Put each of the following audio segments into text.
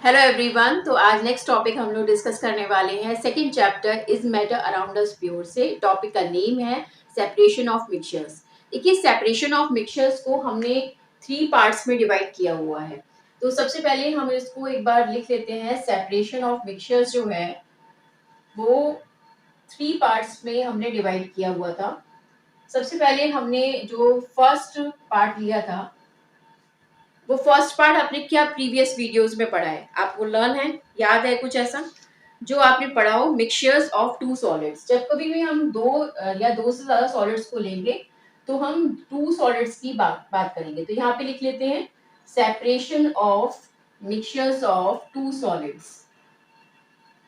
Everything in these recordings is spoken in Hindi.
Hello everyone. तो आज नेक्स्ट टॉपिक हम लोग डिस्कस करने वाले हैं second chapter is matter around us pure से। टॉपिक का नेम है सेपरेशन ऑफ मिक्सचर्स। देखिए, सेपरेशन ऑफ मिक्सचर्स को हमने 3 पार्ट्स में डिवाइड किया हुआ है। तो सबसे पहले हम इसको एक बार लिख लेते हैं। सेपरेशन ऑफ मिक्सचर्स जो है वो 3 पार्ट्स में हमने डिवाइड किया हुआ था। सबसे पहले हमने जो फर्स्ट पार्ट लिया था, वो फर्स्ट पार्ट आपने क्या प्रीवियस वीडियोस में पढ़ा है, आपको लर्न है, याद है कुछ ऐसा जो आपने पढ़ा हो? Mixtures of two solids. जब कभी भी हम या दो से ज्यादा सॉलिड्स को लेंगे तो हम टू सॉलिड्स की बात करेंगे। तो यहाँ पे लिख लेते हैं separation of mixtures of two solids.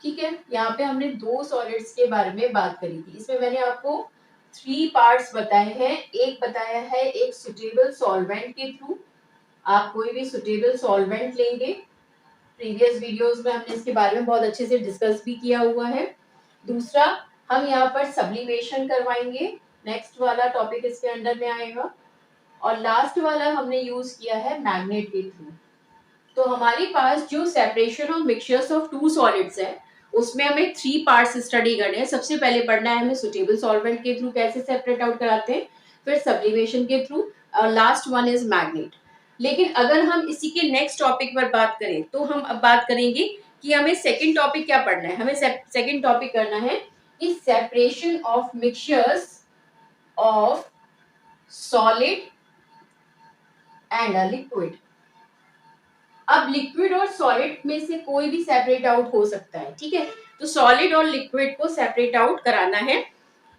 ठीक है, यहाँ पे हमने दो सॉलिड्स के बारे में बात करी थी। इसमें मैंने आपको 3 पार्ट्स बताए हैं। एक बताया है एक सुटेबल सॉल्वेंट के थ्रू। आप कोई भी सुटेबल सॉल्वेंट लेंगे, प्रीवियस वीडियोस में हमने इसके बारे में बहुत अच्छे से डिस्कस भी किया हुआ है। दूसरा, हम यहाँ पर सब्लिमेशन करवाएंगे, नेक्स्ट वाला टॉपिक इसके अंडर में आएगा। और लास्ट वाला हमने यूज किया है मैग्नेट के थ्रू। तो हमारे पास जो separation of mixtures of two solids है उसमें हमें 3 पार्ट्स स्टडी करने हैं। सबसे पहले पढ़ना है हमें सुटेबल सॉल्वेंट के थ्रू कैसे सेपरेट आउट कराते हैं, फिर सब्लिमेशन के थ्रू, और लास्ट वन इज मैग्नेट। लेकिन अगर हम इसी के नेक्स्ट टॉपिक पर बात करें तो हम अब बात करेंगे कि हमें सेकंड टॉपिक क्या पढ़ना है। हमें सेकंड टॉपिक करना है कि separation of mixtures of solid and a liquid. अब लिक्विड और सॉलिड में से कोई भी सेपरेट आउट हो सकता है, ठीक है। तो सॉलिड और लिक्विड को सेपरेट आउट कराना है,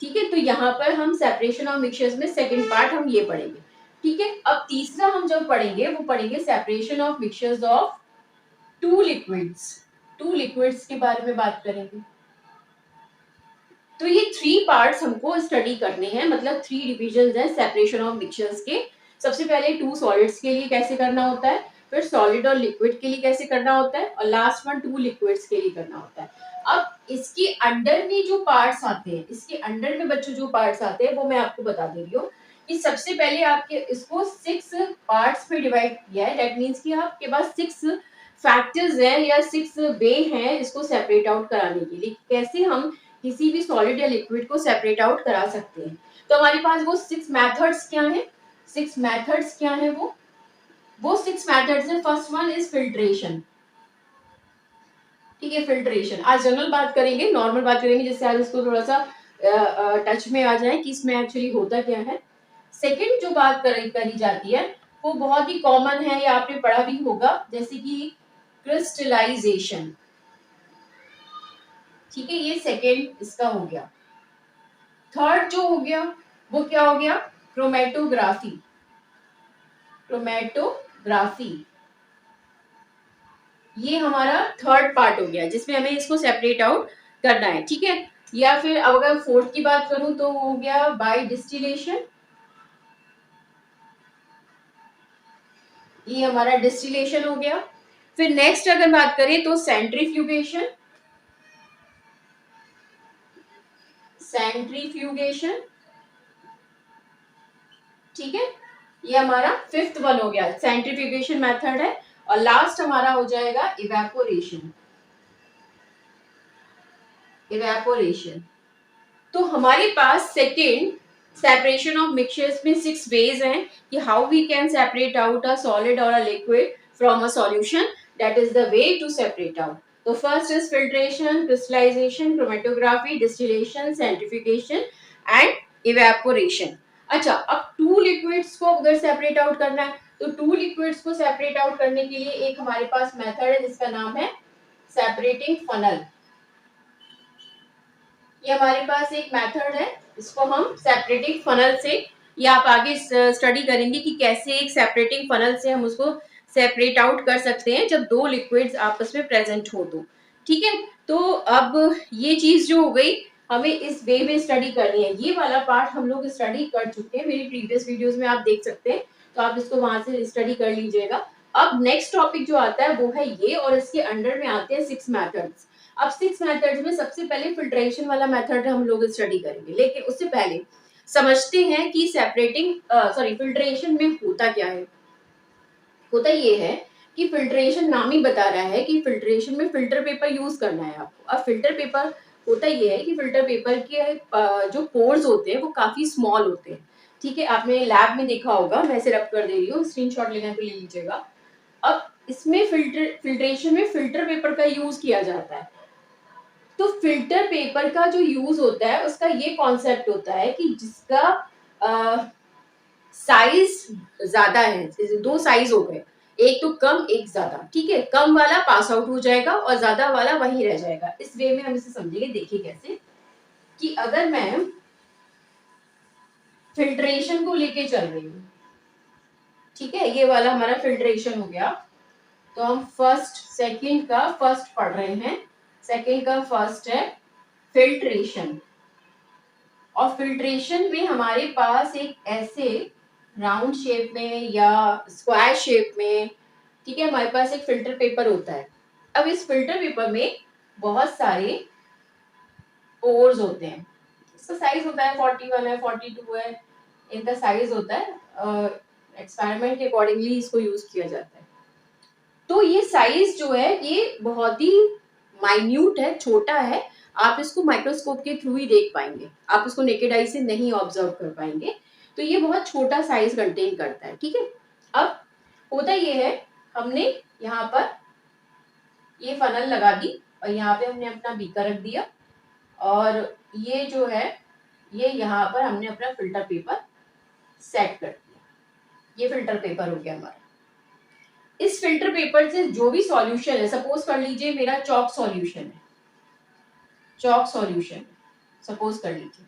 ठीक है। तो यहाँ पर हम सेपरेशन ऑफ मिक्सचर्स में सेकंड पार्ट हम ये पढ़ेंगे, ठीक है। अब तीसरा हम जब पढ़ेंगे वो पढ़ेंगे separation of mixtures of two liquids. Two liquids के बारे में बात करेंगे। तो ये 3 पार्ट्स हमको स्टडी करने हैं, मतलब 3 डिविजन है सेपरेशन ऑफ मिक्सचर्स के। सबसे पहले टू सॉलिड्स के लिए कैसे करना होता है, फिर सॉलिड और लिक्विड के लिए कैसे करना होता है, और लास्ट वन टू लिक्विड्स के लिए करना होता है। अब इसके अंडर में जो पार्ट्स आते हैं, इसके अंडर में बच्चों जो पार्ट्स आते हैं वो मैं आपको बता दे रही हूँ कि सबसे पहले आपके इसको 6 पार्ट्स में डिवाइड किया है। दैट मीन्स कि आपके पास 6 फैक्टर्स हैं या 6 वे हैं इसको सेपरेट आउट कराने के लिए। कैसे हम किसी भी सॉलिड या लिक्विड को सेपरेट आउट करा सकते हैं। तो हमारे पास वो 6 मेथड्स क्या है, 6 मेथड्स क्या है, वो 6 मेथड्स है। फर्स्ट वन इज फिल्ट्रेशन, ठीक है। फिल्ट्रेशन आज जनरल बात करेंगे, नॉर्मल बात करेंगे, जिससे आज इसको थोड़ा सा टच में आ जाए कि इसमें एक्चुअली होता क्या है। सेकंड जो बात करी जाती है वो बहुत ही कॉमन है, या आपने पढ़ा भी होगा, जैसे कि क्रिस्टलाइजेशन, ठीक है। ये सेकंड इसका हो गया। थर्ड जो हो गया वो क्या हो गया, क्रोमेटोग्राफी। क्रोमेटोग्राफी ये हमारा थर्ड पार्ट हो गया जिसमें हमें इसको सेपरेट आउट करना है, ठीक है। या फिर अगर फोर्थ की बात करूं तो हो गया बाय डिस्टिलेशन। ये हमारा डिस्टिलेशन हो गया। फिर नेक्स्ट अगर बात करें तो सेंट्रीफ्यूगेशन। सेंट्रीफ्यूगेशन, ठीक है। ये हमारा फिफ्थ वन हो गया, सेंट्रीफ्यूगेशन मेथड है। और लास्ट हमारा हो जाएगा इवेपोरेशन। इवेपोरेशन। तो हमारे पास सेकेंड सेपरेशन ऑफ मिक्सचर्स में 6 वेज हैं कि how we can separate out a solid और a liquid from a solution. That is the way to separate out. तो first is filtration, crystallization, chromatography, distillation, centrifugation and evaporation. अच्छा, अब टू लिक्विड्स को अगर सेपरेट आउट करना है तो टू लिक्विड्स को सेपरेट आउट करने के लिए एक हमारे पास मेथड है जिसका नाम है सेपरेटिंग फनल। ये हमारे पास एक मेथड है, इसको हम सेपरेटिंग फनल से, या आप आगे स्टडी करेंगे कि कैसे एक सेपरेटिंग फनल से हम उसको सेपरेट आउट कर सकते हैं जब दो लिक्विड्स आपस में प्रेजेंट हो तो, ठीक है। तो अब ये चीज जो हो गई, हमें इस वे में स्टडी करनी है। ये वाला पार्ट हम लोग स्टडी कर चुके हैं, मेरी प्रीवियस वीडियोस में आप देख सकते हैं, तो आप इसको वहां से स्टडी कर लीजिएगा। अब नेक्स्ट टॉपिक जो आता है वो है ये, और इसके अंडर में आते हैं 6 मेथड्स। अब 6 मेथड्स में सबसे पहले फिल्ट्रेशन वाला मेथड हम लोग स्टडी करेंगे, लेकिन उससे पहले समझते हैं कि सेपरेटिंग फिल्ट्रेशन में होता क्या है। होता ये है कि फिल्ट्रेशन नाम ही बता रहा है कि फिल्ट्रेशन में फिल्टर पेपर यूज करना है आपको। अब फिल्टर पेपर होता ये है कि फिल्टर पेपर के जो पोर्स होते हैं वो काफी स्मॉल होते हैं, ठीक है। आपने लैब में देखा होगा, मैं इसे रब कर दे रही हूँ, स्क्रीनशॉट लेना है तो ले लीजिएगा। अब इसमें फिल्ट्रेशन में फिल्टर पेपर का यूज किया जाता है। तो फिल्टर पेपर का जो यूज होता है उसका ये कॉन्सेप्ट होता है कि जिसका साइज ज्यादा है, जैसे दो साइज हो गए, एक तो कम एक ज्यादा, ठीक है। कम वाला पास आउट हो जाएगा और ज्यादा वाला वहीं रह जाएगा। इस वे में हम इसे समझेंगे। देखिए कैसे, कि अगर मैं फिल्ट्रेशन को लेके चल रही हूँ, ठीक है, ये वाला हमारा फिल्ट्रेशन हो गया। तो हम फर्स्ट सेकंड का फर्स्ट पढ़ रहे हैं। सेकंड का फर्स्ट है फिल्ट्रेशन। और फिल्ट्रेशन में हमारे पास एक ऐसे राउंड शेप में या स्क्वायर शेप में, ठीक है, हमारे पास एक फिल्टर पेपर होता है। अब इस फिल्टर पेपर में बहुत सारे पोर्स होते हैं। इसका साइज होता है 41 है, 42 है, इनका साइज होता है। एक्सपेरिमेंट के अकॉर्डिंगली इसको यूज किया जाता है। तो ये साइज जो है ये बहुत ही माइन्यूट है, छोटा है। आप इसको माइक्रोस्कोप के थ्रू ही देख पाएंगे, आप इसको नेकेड आई से नहीं ऑब्जर्व कर पाएंगे। तो ये बहुत छोटा साइज कंटेन करता है, ठीक है। अब होता ये है, हमने यहाँ पर ये फनल लगा दी और यहाँ पे हमने अपना बीकर रख दिया, और ये जो है ये यहाँ पर हमने अपना फिल्टर पेपर सेट कर दिया। ये फिल्टर पेपर हो गया हमारा। इस फिल्टर पेपर से जो भी सॉल्यूशन है, सपोज कर लीजिए मेरा चॉक सॉल्यूशन है, चॉक सॉल्यूशन सपोज कर लीजिए।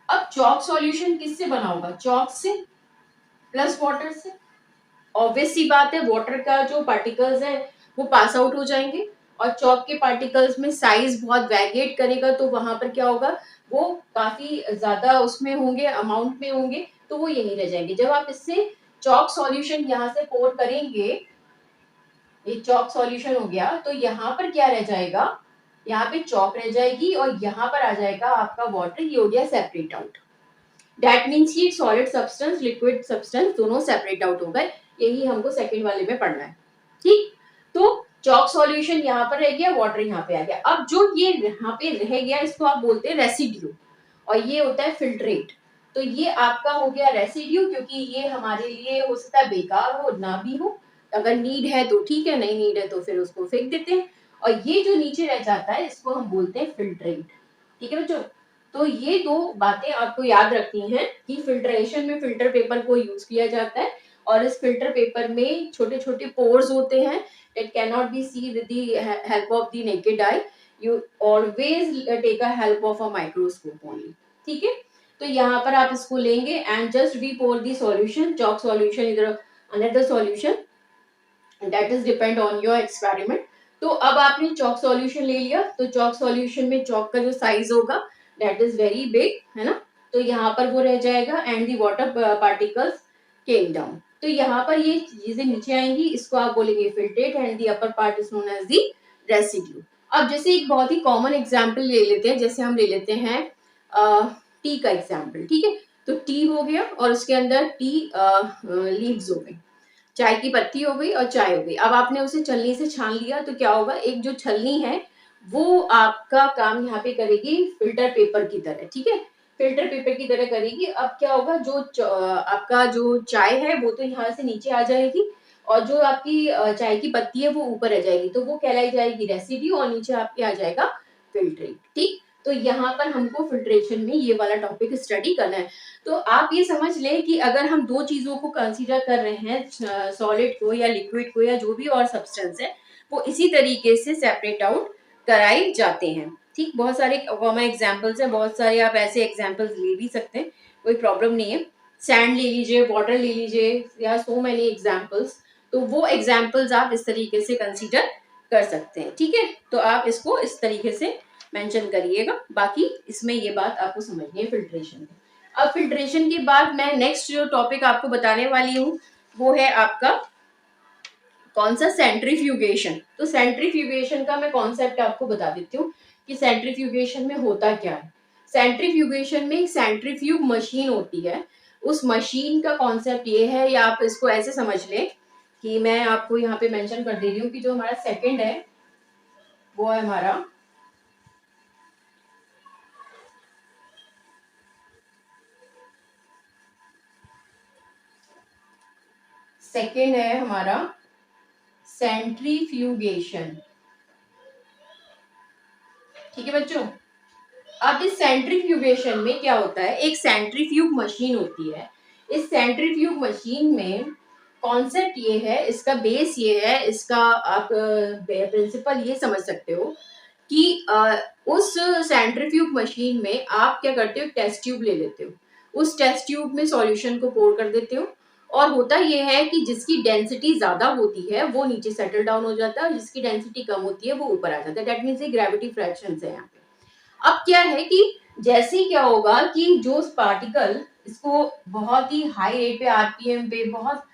अब चॉक सॉल्यूशन किससे बना होगा? चॉक से प्लस वाटर से। ऑब्वियस सी बात है, वाटर का जो पार्टिकल्स है वो पास आउट हो जाएंगे, और चॉक के पार्टिकल्स में साइज बहुत वेरिएट करेगा, तो वहां पर क्या होगा, वो काफी ज्यादा उसमें होंगे, अमाउंट में होंगे, तो वो यही रह जाएंगे। जब आप इससे चॉक सॉल्यूशन यहाँ से पोर करेंगे, ये चॉक सॉल्यूशन हो गया, तो यहाँ पर क्या रह जाएगा, यहाँ पे चॉक रह जाएगी और यहाँ पर आ जाएगा आपका वाटर। ये हो गया सेपरेट आउट। दैट मीन्स कि सॉलिड सब्सटेंस लिक्विड सब्सटेंस दोनों सेपरेट आउट हो गए। यही हमको सेकंड वाले में पढ़ना है, ठीक। तो चॉक सॉल्यूशन यहाँ पर रह गया, वाटर यहाँ पे आ गया। अब जो ये यहाँ पे रह गया इसको आप बोलते हैं रेसिड्यू, और ये होता है फिल्ट्रेट। तो ये आपका हो गया रेसिड्यू, क्योंकि ये हमारे लिए हो सकता है बेकार हो ना भी हो। अगर नीड है तो ठीक है, नहीं नीड है तो फिर उसको फेंक देते हैं। और ये जो नीचे रह जाता है इसको हम बोलते हैं फिल्ट्रेट, ठीक है बच्चों। तो ये दो बातें आपको याद रखनी है कि फिल्ट्रेशन में फिल्टर पेपर को यूज किया जाता है, और इस फिल्टर पेपर में छोटे छोटे पोर्स होते हैं that cannot be seen with the help of the naked eye. You always take a help of a microscope only, ठीक है। तो यहाँ पर आप इसको लेंगे and just we pour the solution, chalk solution इधर another solution, that is depend on your experiment. तो अब आपने चॉक सॉल्यूशन ले लिया, तो चॉक सॉल्यूशन में चॉक का जो साइज होगा दैट इज वेरी बिग, है ना। तो यहाँ पर वो रह जाएगा and the water particles came down. तो यहाँ पर ये चीजें नीचे आएंगी, इसको आप बोलेंगे filtrate, and the upper part is known as the residue. अब जैसे एक बहुत ही कॉमन एग्जाम्पल ले लेते हैं, जैसे हम ले लेते हैं टी का एग्जाम्पल, ठीक है। तो टी हो गया और उसके अंदर टी लीव्स हो गई, चाय की पत्ती हो गई और चाय हो गई। अब आपने उसे छलनी से छान लिया, तो क्या होगा, एक जो छलनी है वो आपका काम यहाँ पे करेगी फिल्टर पेपर की तरह, ठीक है, फिल्टर पेपर की तरह करेगी। अब क्या होगा, जो आपका जो चाय है वो तो यहाँ से नीचे आ जाएगी, और जो आपकी चाय की पत्ती है वो ऊपर आ जाएगी, तो वो कहलाई जाएगी रेसिड्यू, और नीचे आपके आ जाएगा फिल्ट्रेट, ठीक। तो यहाँ पर हमको फिल्ट्रेशन में ये वाला टॉपिक स्टडी करना है। तो आप ये समझ लें कि अगर हम दो चीजों को कंसीडर कर रहे हैं, सॉलिड को या लिक्विड को या जो भी और सब्सटेंस है, वो इसी तरीके से सेपरेट आउट कराए जाते हैं, ठीक। बहुत सारे कॉमन एग्जांपल्स हैं, बहुत सारे आप ऐसे एग्जांपल्स ले भी सकते हैं, कोई प्रॉब्लम नहीं है। सैंड ले लीजिए, वाटर ले लीजिए, या सो मेनी एग्जांपल्स। तो वो एग्जांपल्स आप इस तरीके से कंसीडर कर सकते हैं, ठीक है। तो आप इसको इस तरीके से मेंशन करिएगा। बाकी इसमें ये बात आपको समझनी है फिल्ट्रेशन में। अब फिल्ट्रेशन के बाद मैं नेक्स्ट जो टॉपिक आपको बताने वाली हूँ वो है आपका कौन सा, सेंट्रीफ्यूगेशन। तो सेंट्रीफ्यूगेशन का मैं कॉन्सेप्ट आपको बता देती हूँ कि सेंट्रीफ्यूगेशन में होता क्या है। सेंट्रीफ्यूगेशन में एक सेंट्रीफ्यूग मशीन होती है। उस मशीन का कॉन्सेप्ट ये है, या आप इसको ऐसे समझ लें कि मैं आपको यहाँ पे मेंशन कर दे रही हूँ कि जो हमारा सेकंड है वो है हमारा सेकंड है हमारा सेंट्रीफ्यूगेशन। ठीक है बच्चों, अब इस सेंट्रीफ्यूगेशन में क्या होता है, एक सेंट्रीफ्यूग मशीन होती है। इस सेंट्रीफ्यूग मशीन में कॉन्सेप्ट ये है, इसका बेस ये है, इसका आप प्रिंसिपल ये समझ सकते हो कि उस सेंट्रीफ्यूग मशीन में आप क्या करते हो, टेस्ट ट्यूब ले लेते हो, उस टेस्ट ट्यूब में सॉल्यूशन को पोर कर देते हो, और होता यह है कि जिसकी डेंसिटी ज्यादा होती है वो नीचे सेटल डाउन हो जाता है और जिसकी डेंसिटी कम होती है वो ऊपर आ जाता है। दैट मीन्स ये ग्रेविटी फ्रैक्शन है यहाँ पे। अब क्या है कि जैसे ही क्या होगा कि जो पार्टिकल इसको बहुत ही हाई रेट पे आरपीएम पे, बहुत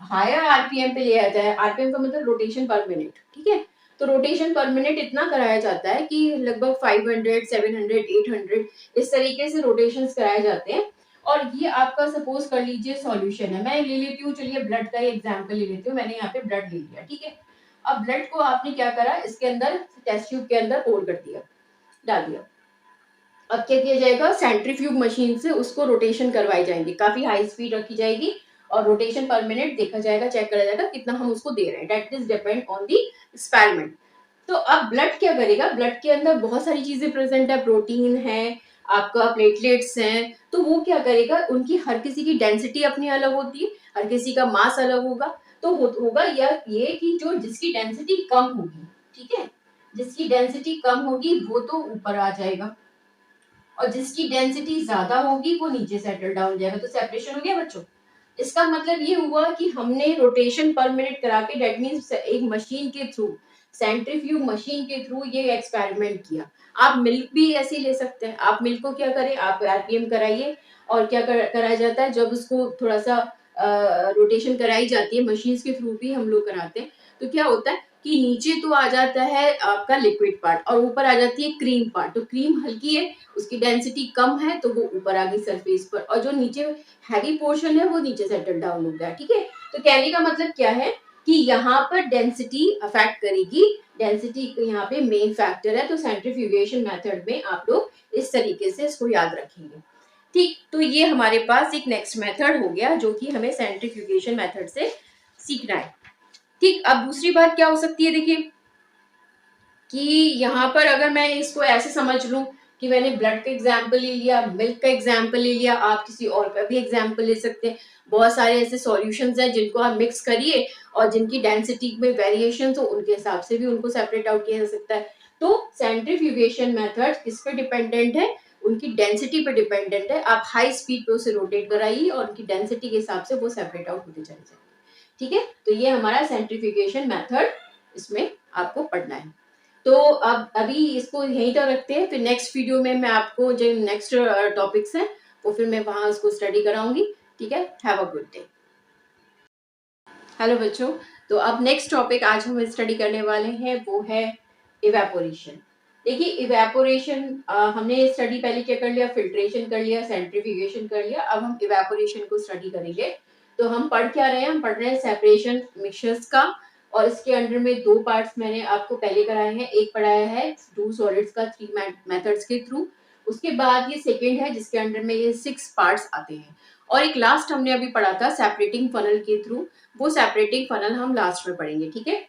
हायर आरपीएम पे ले आता है, आरपीएम का मतलब रोटेशन पर मिनट, ठीक है, तो रोटेशन पर मिनट इतना कराया जाता है कि लगभग 500, 700, 800 इस तरीके से रोटेशंस कराए जाते हैं। और ये आपका सपोज कर लीजिए सॉल्यूशन है, मैं ले लेती हूँ, चलिए ब्लड का एग्जांपल ले लेती हूँ, मैंने यहाँ पे ब्लड ले लिया, ठीक है। अब ब्लड को आपने क्या करा, इसके अंदर टेस्ट ट्यूब के अंदर पोर कर दिया, डाल दिया। अब क्या किया जाएगा, सेंट्रीफ्यूग मशीन से उसको रोटेशन करवाई जाएंगी, काफी हाई स्पीड रखी जाएगी और रोटेशन पर मिनट देखा जाएगा, चेक करा जाएगा कितना हम उसको दे रहे हैं। That is depend on the experiment. तो अब ब्लड क्या करेगा, ब्लड के अंदर बहुत सारी चीजें प्रेजेंट है, प्रोटीन है, आपका प्लेटलेट्स हैं, तो वो क्या करेगा, उनकी हर किसी की डेंसिटी अपनी अलग होती है, हर किसी का मास अलग होगा। तो होगा ये कि जो जिसकी डेंसिटी कम होगी, ठीक है, जिसकी डेंसिटी कम होगी वो तो ऊपर आ जाएगा और जिसकी डेंसिटी ज्यादा होगी वो नीचे सेटल डाउन जाएगा। तो सेपरेशन हो गया बच्चों। इसका मतलब ये हुआ कि हमने रोटेशन पर मिनट करा के, डेट मीन्स एक मशीन के थ्रू, सेंट्रीफ्यूग मशीन के थ्रू ये एक्सपेरिमेंट किया। आप मिल्क भी ऐसे ही ले सकते हैं। आप मिल्क को क्या करें, आप आरपीएम कराइए और क्या कराया जाता है, जब उसको थोड़ा सा रोटेशन कराई जाती है, मशीन के थ्रू भी हम लोग कराते हैं, तो क्या होता है कि नीचे तो आ जाता है आपका लिक्विड पार्ट और ऊपर आ जाती है क्रीम पार्ट। तो क्रीम हल्की है, उसकी डेंसिटी कम है, तो वो ऊपर आ गई सरफेस पर, और जो नीचे हैवी पोर्शन है वो नीचे सेटल डाउन हो गया, ठीक है। तो कहने का मतलब क्या है कि यहाँ पर डेंसिटी अफेक्ट करेगी, डेंसिटी यहाँ पे मेन फैक्टर है। तो सेंट्रीफ्यूगेशन मेथड में आप लोग इस तरीके से इसको याद रखेंगे, ठीक। तो ये हमारे पास एक नेक्स्ट मेथड हो गया जो कि हमें सेंट्रीफ्यूगेशन मेथड से सीखना है, ठीक। अब दूसरी बात क्या हो सकती है, देखिए कि यहाँ पर अगर मैं इसको ऐसे समझ लूं कि मैंने ब्लड का एग्जाम्पल ले लिया, मिल्क का एग्जाम्पल ले लिया, आप किसी और का भी एग्जाम्पल ले सकते हैं। बहुत सारे ऐसे सॉल्यूशंस हैं जिनको आप मिक्स करिए और जिनकी डेंसिटी में वेरिएशन हो उनके हिसाब से भी उनको सेपरेट आउट किया जा सकता है। तो सेंट्रीफ्यूगेशन मेथड किस पे डिपेंडेंट है, उनकी डेंसिटी पे डिपेंडेंट है। आप हाई स्पीड पे उसे रोटेट कराइए और उनकी डेंसिटी के हिसाब से वो सेपरेट आउट होते चले जाएंगे, ठीक है। तो ये हमारा सेंट्रीफ्यूगेशन मेथड इसमें आपको पढ़ना है। तो अब अभी इसको यहीं तक रखते हैं, फिर नेक्स्ट वीडियो में मैं आपको जो नेक्स्ट टॉपिक्स हैं वो फिर मैं वहां उसको स्टडी कराऊंगी, ठीक है। Have a good day. Hello बच्चों, तो अब नेक्स्ट टॉपिक आज हम स्टडी करने वाले हैं वो है इवेपोरेशन। देखिए इवेपोरेशन हमने स्टडी पहले क्या कर लिया, फिल्ट्रेशन कर लिया, सेंट्रीफ्यूगेशन कर लिया, अब हम इवेपोरेशन को स्टडी करेंगे। तो हम पढ़ क्या रहे हैं, हम पढ़ रहे हैं सेपरेशन मिक्सचर्स का, और इसके अंडर में दो पार्ट्स मैंने आपको पहले कराए हैं। एक पढ़ाया है टू सॉलिड्स का थ्री मेथड्स के थ्रू, उसके बाद ये सेकेंड है जिसके अंडर में ये 6 पार्ट्स आते हैं, और एक लास्ट हमने अभी पढ़ा था सेपरेटिंग फनल के थ्रू, वो सेपरेटिंग फनल हम लास्ट में पढ़ेंगे, ठीक है।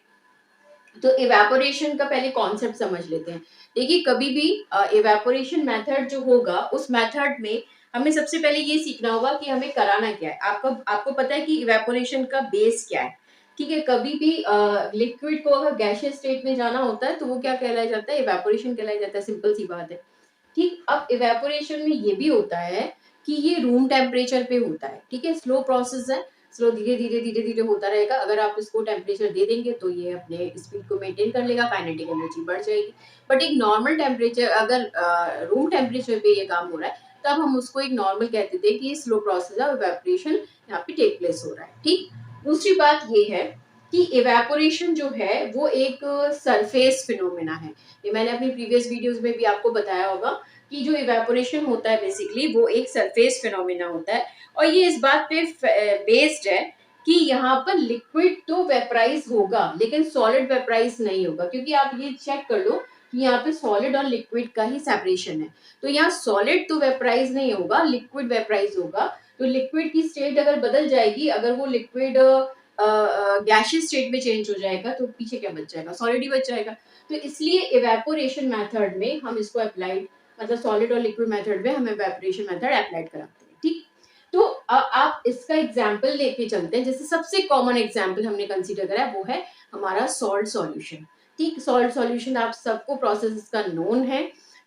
तो इवेपोरेशन का पहले कॉन्सेप्ट समझ लेते हैं। देखिए कभी भी इवेपोरेशन मेथड जो होगा उस मेथड में हमें सबसे पहले ये सीखना होगा कि हमें कराना क्या है। आपको आपको पता है कि इवेपोरेशन का बेस क्या है, ठीक है। कभी भी लिक्विड को अगर गैसियस स्टेट में जाना होता है तो वो क्या कहलाया जाता है, इवेपोरेशन कहलाया जाता है, सिंपल सी बात है, ठीक। अब इवेपोरेशन में ये भी होता है कि ये रूम टेम्परेचर पे होता है, ठीक है, स्लो प्रोसेस है, स्लो धीरे धीरे धीरे धीरे होता रहेगा। अगर आप इसको टेम्परेचर दे देंगे तो ये अपने स्पीड को मेंटेन कर लेगा, काइनेटिक एनर्जी बढ़ जाएगी। बट एक नॉर्मल टेम्परेचर, अगर रूम टेम्परेचर पे ये काम हो रहा है तब हम उसको एक नॉर्मल कहते थे कि ये स्लो प्रोसेस है, इवेपोरेशन यहाँ पे टेक प्लेस हो रहा है, ठीक। दूसरी बात ये है कि इवेपोरेशन जो है वो एक सरफेस फिनोमेना है। ये मैंने अपनी प्रीवियस वीडियोस में भी आपको बताया होगा कि जो इवेपोरेशन होता है बेसिकली वो एक सरफेस फिनोमेना होता है, और ये इस बात पे बेस्ड है कि यहाँ पर लिक्विड तो वेपराइज होगा लेकिन सॉलिड वेपराइज नहीं होगा, क्योंकि आप ये चेक कर लो कि यहाँ पे सॉलिड और लिक्विड का ही सेपरेशन है। तो यहाँ सॉलिड तो वेपराइज नहीं होगा, लिक्विड वेपराइज होगा। तो लिक्विड की स्टेट अगर बदल जाएगी, अगर वो लिक्विड गैशियस स्टेट में चेंज हो जाएगा तो पीछे क्या बच जाएगा, सॉलिड ही बच जाएगा। तो इसलिए इवेपोरेशन मेथड में हम इसको अप्लाइड, मतलब सॉलिड और लिक्विड मेथड में हम इवेपोरेशन मेथड अप्लाइड कराते हैं। ठीक, तो आप इसका एग्जाम्पल लेके चलते हैं। जैसे सबसे कॉमन एग्जाम्पल हमने कंसीडर करा है वो है हमारा सॉल्ट सॉल्यूशन। ठीक, सॉल्ट सॉल्यूशन आप सबको प्रोसेस इसका नोन है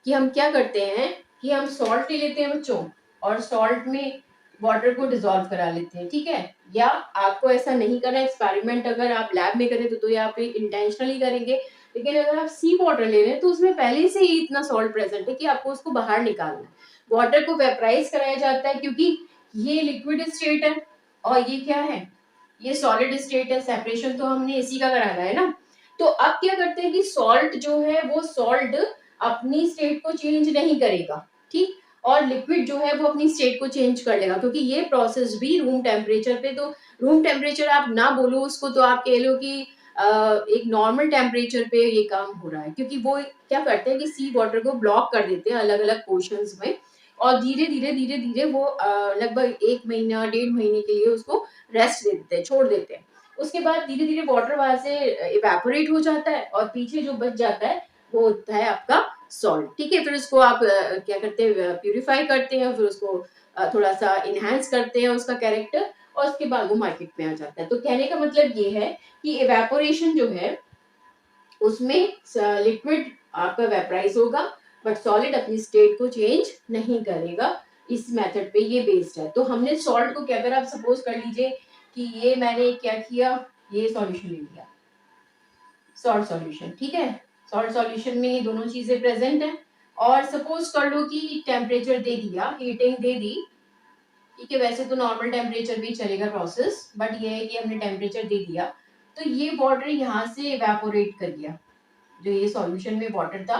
कि हम क्या करते हैं कि हम सॉल्ट ले लेते हैं बच्चों, और सॉल्ट में वाटर को डिसॉल्व करा लेते हैं। ठीक है, या आपको ऐसा नहीं करना, एक्सपेरिमेंट अगर आप लैब में करें तो आप इंटेंशनली करेंगे, लेकिन अगर आप सी वाटर ले रहे हैं तो उसमें पहले से ही इतना सॉल्ट प्रेजेंट है कि आपको उसको बाहर निकालना है। वाटर को वेपराइज कराया जाता है क्योंकि ये लिक्विड स्टेट है और ये क्या है, ये सॉलिड स्टेट है। सेपरेशन तो हमने इसी का कराना है ना। तो अब क्या करते हैं कि सॉल्ट जो है वो सॉल्ट अपनी स्टेट को चेंज नहीं करेगा। ठीक, और लिक्विड जो है वो अपनी स्टेट को चेंज कर लेगा, क्योंकि ये प्रोसेस भी रूम टेम्परेचर पे, तो रूम टेम्परेचर आप ना बोलो उसको, तो आप कह लो कि एक नॉर्मल टेम्परेचर पे ये काम हो रहा है, क्योंकि वो क्या करते हैं कि सी वाटर को ब्लॉक कर देते हैं अलग अलग पोर्शंस में, और धीरे धीरे वो लगभग 1 महीना 1.5 महीने के लिए उसको रेस्ट दे देते हैं, छोड़ देते हैं। उसके बाद धीरे धीरे वाटर वहां से इवेपोरेट हो जाता है और पीछे जो बच जाता है वो होता है आपका सॉल्ट। ठीक है, फिर उसको आप क्या करते हैं, प्यूरिफाई करते हैं, फिर उसको थोड़ा सा इनहेंस करते हैं उसका कैरेक्टर, और उसके बाद वो मार्केट में आ जाता है। तो कहने का मतलब ये है कि इवेपोरेशन जो है उसमें लिक्विड आपका वेपराइज होगा, बट सॉलिड अपनी स्टेट को चेंज नहीं करेगा। इस मेथड पे ये बेस्ड है। तो हमने सॉल्ट को क्या, अगर आप सपोज कर लीजिए कि ये मैंने क्या किया, ये सॉल्यूशन ले लिया, सॉल्ट सॉल्यूशन। ठीक है, सॉल्ट सॉल्यूशन में ये दोनों चीजें प्रेजेंट है, और सपोज कर लो कि टेम्परेचर दे दिया, हीटिंग दे दी। ठीक है, वैसे तो नॉर्मल टेम्परेचर भी चलेगा प्रोसेस, बट ये है कि हमने टेम्परेचर दे दिया, तो ये वाटर यहाँ से इवेपोरेट कर गया, जो ये सॉल्यूशन में वाटर था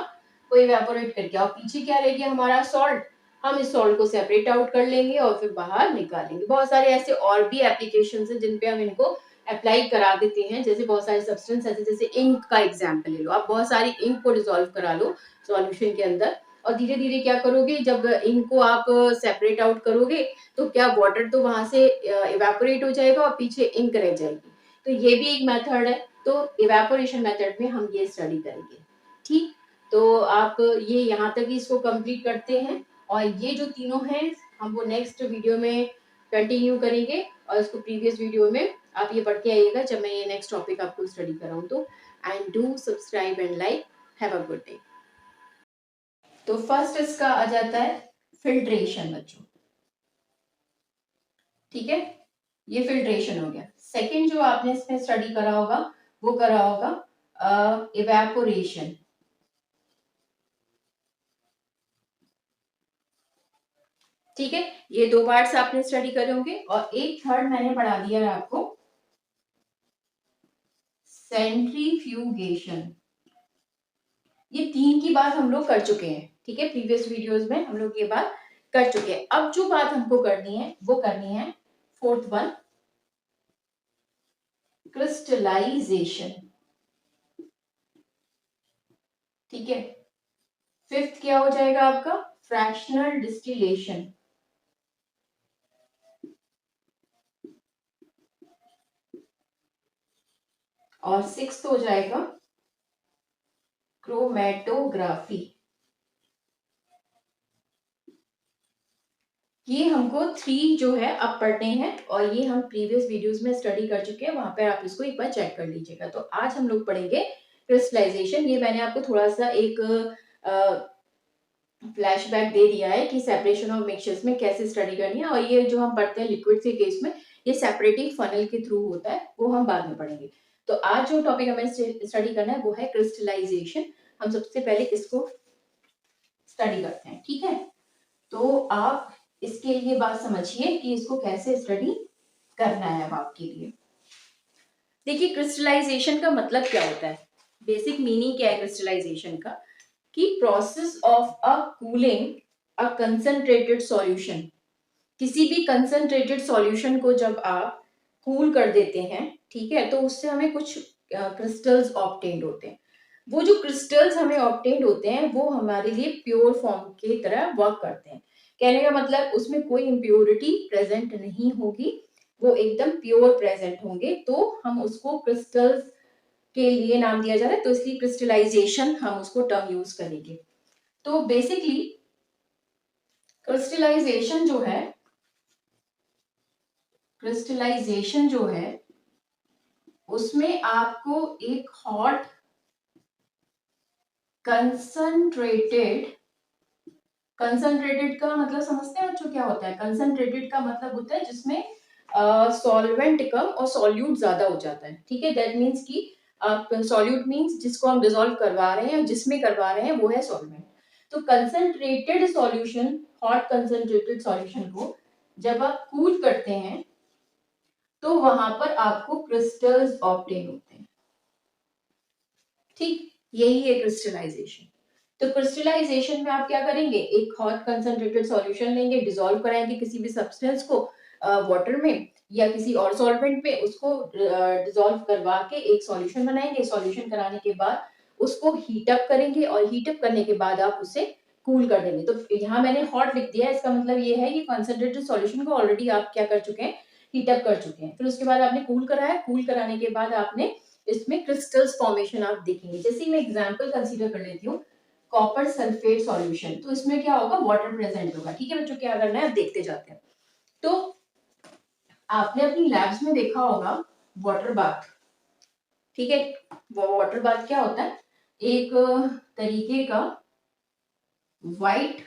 वो इवेपोरेट कर गया, और पीछे क्या रह गया हमारा सॉल्ट। हम इस सॉल्ट को सेपरेट आउट कर लेंगे और फिर बाहर निकालेंगे। बहुत सारे ऐसे और भी एप्लीकेशन है जिन पे हम इनको अप्लाई करा देते हैं। जैसे बहुत सारे सब्सटेंस ऐसे, जैसे इंक का एग्जाम्पल ले लो, आप बहुत सारी इंक को डिसॉल्व करा लो सॉल्यूशन के अंदर, और धीरे धीरे क्या करोगे, जब इंक को आप सेपरेट आउट करोगे तो क्या वाटर तो वहां से इवेपोरेट हो जाएगा और पीछे इंक रह जाएगी। तो ये भी एक मेथड है। तो इवेपोरेशन मेथड में हम ये स्टडी करेंगे। ठीक, तो आप ये यहाँ तक ही इसको कंप्लीट करते हैं, और ये जो तीनों हैं हम वो नेक्स्ट वीडियो में कंटिन्यू करेंगे, और इसको प्रीवियस वीडियो में आप ये पढ़ के आइएगा जब मैं ये नेक्स्ट टॉपिक आपको स्टडी कराऊं तो। And do subscribe and like. Have a good day. तो फर्स्ट इसका आ जाता है फिल्ट्रेशन बच्चों। ठीक है, ये फिल्ट्रेशन हो गया। सेकंड जो आपने इसमें स्टडी करा होगा वो करा होगा इवेपोरेशन। ठीक है, ये दो पार्ट्स आपने स्टडी करे होंगे, और एक थर्ड मैंने पढ़ा दिया है आपको, सेंट्रीफ्यूगेशन। ये तीन की बात हम लोग कर चुके हैं। ठीक है, प्रीवियस वीडियोस में हम लोग ये बात कर चुके हैं। अब जो बात हमको करनी है वो करनी है फोर्थ वन, क्रिस्टलाइजेशन। ठीक है, फिफ्थ क्या हो जाएगा आपका, फ्रैक्शनल डिस्टिलेशन। और सिक्स्थ हो जाएगा क्रोमेटोग्राफी। ये हमको थ्री जो है अब पढ़ने हैं, और ये हम प्रीवियस वीडियोस में स्टडी कर चुके हैं, वहां पर आप इसको एक बार चेक कर लीजिएगा। तो आज हम लोग पढ़ेंगे क्रिस्टलाइजेशन। ये मैंने आपको थोड़ा सा एक फ्लैशबैक दे दिया है कि सेपरेशन ऑफ मिक्सचर्स में कैसे स्टडी करनी है, और ये जो हम पढ़ते हैं लिक्विड के केस में ये सेपरेटिंग फनल के थ्रू होता है, वो हम बाद में पढ़ेंगे। तो आज जो टॉपिक हमें स्टडी करना है वो है क्रिस्टलाइजेशन। हम सबसे पहले इसको स्टडी करते हैं। ठीक है, तो आप इसके लिए बात समझिए कि इसको कैसे स्टडी करना है अब आपके लिए। देखिए, क्रिस्टलाइजेशन का मतलब क्या होता है, बेसिक मीनिंग क्या है क्रिस्टलाइजेशन का, कि process of a cooling a concentrated solution. किसी भी कंसंट्रेटेड सॉल्यूशन को जब आप कूल कर देते हैं, ठीक है, तो उससे हमें कुछ क्रिस्टल्स ऑब्टेन्ड होते हैं। वो जो क्रिस्टल्स हमें ऑब्टेन्ड होते हैं वो हमारे लिए प्योर फॉर्म की तरह वर्क करते हैं। कहने का मतलब उसमें कोई इम्प्योरिटी प्रेजेंट नहीं होगी, वो एकदम प्योर प्रेजेंट होंगे, तो हम उसको क्रिस्टल्स के लिए नाम दिया जा रहा है, तो इसलिए क्रिस्टलाइजेशन हम उसको टर्म यूज करेंगे। तो बेसिकली क्रिस्टलाइजेशन जो है, क्रिस्टलाइजेशन जो है उसमें आपको एक हॉट कंसंट्रेटेड, कंसंट्रेटेड का मतलब समझते हैं बच्चों क्या होता है? कंसंट्रेटेड का मतलब होता है जिसमें सॉल्वेंट कम और सॉल्यूट ज्यादा हो जाता है, ठीक है। दैट मीन्स कि आप सॉल्यूट मीन्स जिसको हम डिसॉल्व करवा रहे हैं, जिसमें करवा रहे हैं वो है सॉल्वेंट। तो concentrated solution, hot concentrated solution को जब आप कूल करते हैं तो वहां पर आपको क्रिस्टल्स ऑब्टेन होते हैं, ठीक। यही है क्रिस्टलाइजेशन। तो क्रिस्टलाइजेशन में आप क्या करेंगे, एक हॉट कंसंट्रेटेड सॉल्यूशन लेंगे, डिसॉल्व कराएंगे किसी भी सब्सटेंस को वाटर में या किसी और सॉल्वेंट में, उसको डिसॉल्व करवा के एक सॉल्यूशन बनाएंगे। सॉल्यूशन कराने के बाद उसको हीट अप करेंगे और हीट अप करने के बाद आप उसे कूल कर देंगे। तो यहाँ मैंने हॉट लिख दिया है, इसका मतलब ये है कि कंसंट्रेटेड सॉल्यूशन को ऑलरेडी आप क्या कर चुके हैं, हीट अप कर चुके हैं। फिर उसके बाद आपने कूल कराया, कूल कराने के बाद आपने इसमें क्रिस्टल्स फॉर्मेशन आप देखेंगे। जैसे मैं एग्जांपल कंसीडर कर लेती हूँ, कॉपर सल्फेट सॉल्यूशन, तो इसमें क्या होगा, वाटर प्रेजेंट होगा, ठीक है बच्चों। क्या करना है, आप देखते जाते हैं। तो आपने अपनी लैब्स में देखा होगा वाटर बाथ, ठीक है। वो वाटर बाथ क्या होता है, एक तरीके का वाइट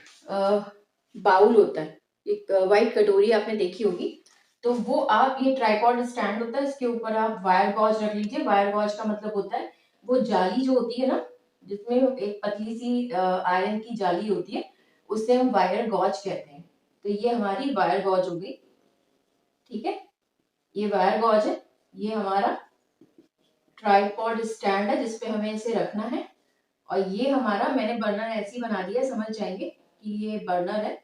बाउल होता है, एक वाइट कटोरी आपने देखी होगी। तो वो आप, ये ट्राइपॉड स्टैंड होता है, इसके ऊपर आप वायर गॉज रख लीजिए। वायर गॉज का मतलब होता है वो जाली जो होती है ना, जिसमें एक पतली सी आयरन की जाली होती है, उससे हम वायर गॉज कहते हैं। तो ये हमारी वायर गॉज हो गई, ठीक है। ये वायर गॉज है, ये हमारा ट्राइपॉड स्टैंड है जिसपे हमें इसे रखना है। और ये हमारा, मैंने बर्नर ऐसे ही बना दिया, समझ जाएंगे कि ये बर्नर है।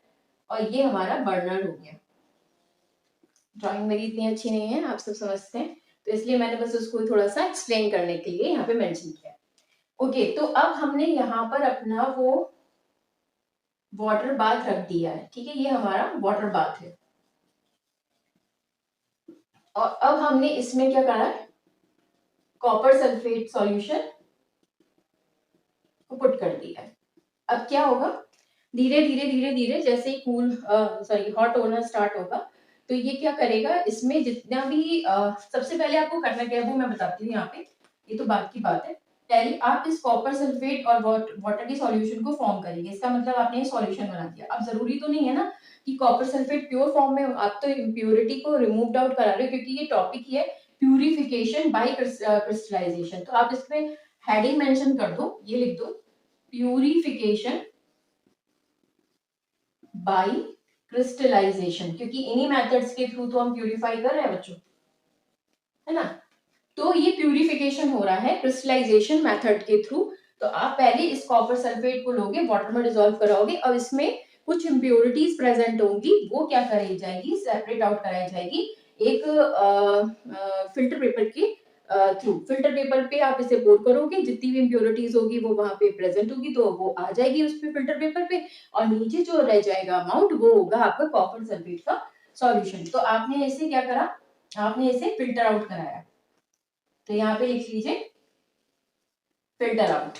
और ये हमारा बर्नर हो गया। ड्राइंग मेरी इतनी अच्छी नहीं है, आप सब समझते हैं, तो इसलिए मैंने बस उसको थोड़ा सा एक्सप्लेन करने के लिए यहाँ पे मेंशन किया। ओके, तो अब हमने यहाँ पर अपना वो वाटर बाथ रख दिया है, ठीक है। ये हमारा वाटर बाथ है। और अब हमने इसमें क्या करा है, कॉपर सल्फेट सॉल्यूशन को पुट कर दिया है। अब क्या होगा, धीरे धीरे धीरे धीरे जैसे ही कूल सॉरी हॉट होना स्टार्ट होगा, तो ये क्या करेगा, इसमें जितना भी सबसे पहले आपको करना क्या है वो मैं बताती हूँ यहाँ पे, ये तो बात की बात है। पहले आप इस कॉपर सल्फेट और वाटर के सॉल्यूशन को फॉर्म करेंगे, इसका मतलब आपने ये सॉल्यूशन बना दिया। अब जरूरी तो नहीं है ना कि कॉपर सल्फेट प्योर फॉर्म में, आप तो इम्प्योरिटी को रिमूव आउट करा रहे हो, क्योंकि ये टॉपिक ही है प्यूरिफिकेशन बाय क्रिस्टलाइजेशन। तो आप इसमें हेडिंग मेंशन कर दो, ये लिख दो, प्यूरिफिकेशन बाय क्रिस्टलाइजेशन, क्योंकि इन्हीं मेथड्स के थ्रू तो हम प्यूरिफाई कर रहे हैं बच्चों, है ना। तो ये प्यूरिफिकेशन हो रहा है क्रिस्टलाइजेशन मेथड के थ्रू। तो आप पहले इस कॉपर सल्फेट को लोगे, वाटर में डिसॉल्व कराओगे, और इसमें कुछ इम्प्योरिटीज प्रेजेंट होंगी, वो क्या कराई जाएगी, सेपरेट आउट कराई जाएगी एक फिल्टर पेपर के थ्रू। फिल्टर पेपर पे आप इसे पोर करोगे, जितनी भी इम्प्योरिटीज होगी वो वहां पे प्रेजेंट होगी, तो वो आ जाएगी उस पे फिल्टर पेपर पे, और नीचे जो रह जाएगा अमाउंट वो होगा आपका कॉपर सल्फेट का सॉल्यूशन। तो आपने इसे क्या करा, आपने इसे फिल्टर आउट कराया। तो यहाँ पे लिख लीजिए फिल्टर आउट।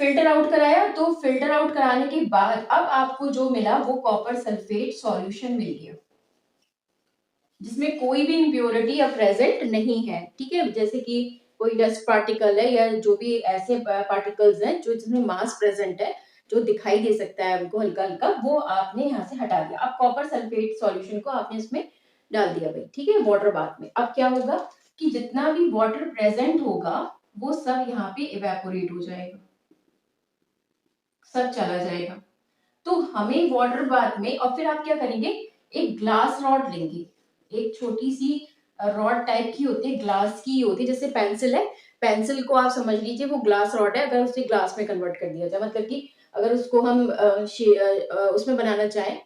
फिल्टर आउट कराया, तो फिल्टर आउट कराने के बाद अब आपको जो मिला वो कॉपर सल्फेट सॉल्यूशन मिल गया, जिसमें कोई भी इम्प्योरिटी अब प्रेजेंट नहीं है, ठीक है। जैसे कि कोई डस्ट पार्टिकल है या जो भी ऐसे पार्टिकल्स हैं जो जिसमें मास प्रेजेंट है, जो दिखाई दे सकता है हमको हल्का हल्का, वो आपने यहाँ से हटा दिया। अब कॉपर सल्फेट सॉल्यूशन को आपने इसमें डाल दिया भाई, ठीक है, वाटर बाथ में। अब क्या होगा कि जितना भी वाटर प्रेजेंट होगा वो सब यहाँ पे इवेपोरेट हो जाएगा, सब चला जाएगा। तो हमें वाटर बाथ में, और फिर आप क्या करेंगे, एक ग्लास रॉड लेंगे, एक छोटी सी रॉड टाइप की होती है, ग्लास की होती है, जैसे पेंसिल है, पेंसिल को आप समझ लीजिए वो ग्लास रॉड है। अगर उसे ग्लास में कन्वर्ट कर दिया जाए, मतलब कि अगर उसको हम उसमें बनाना चाहें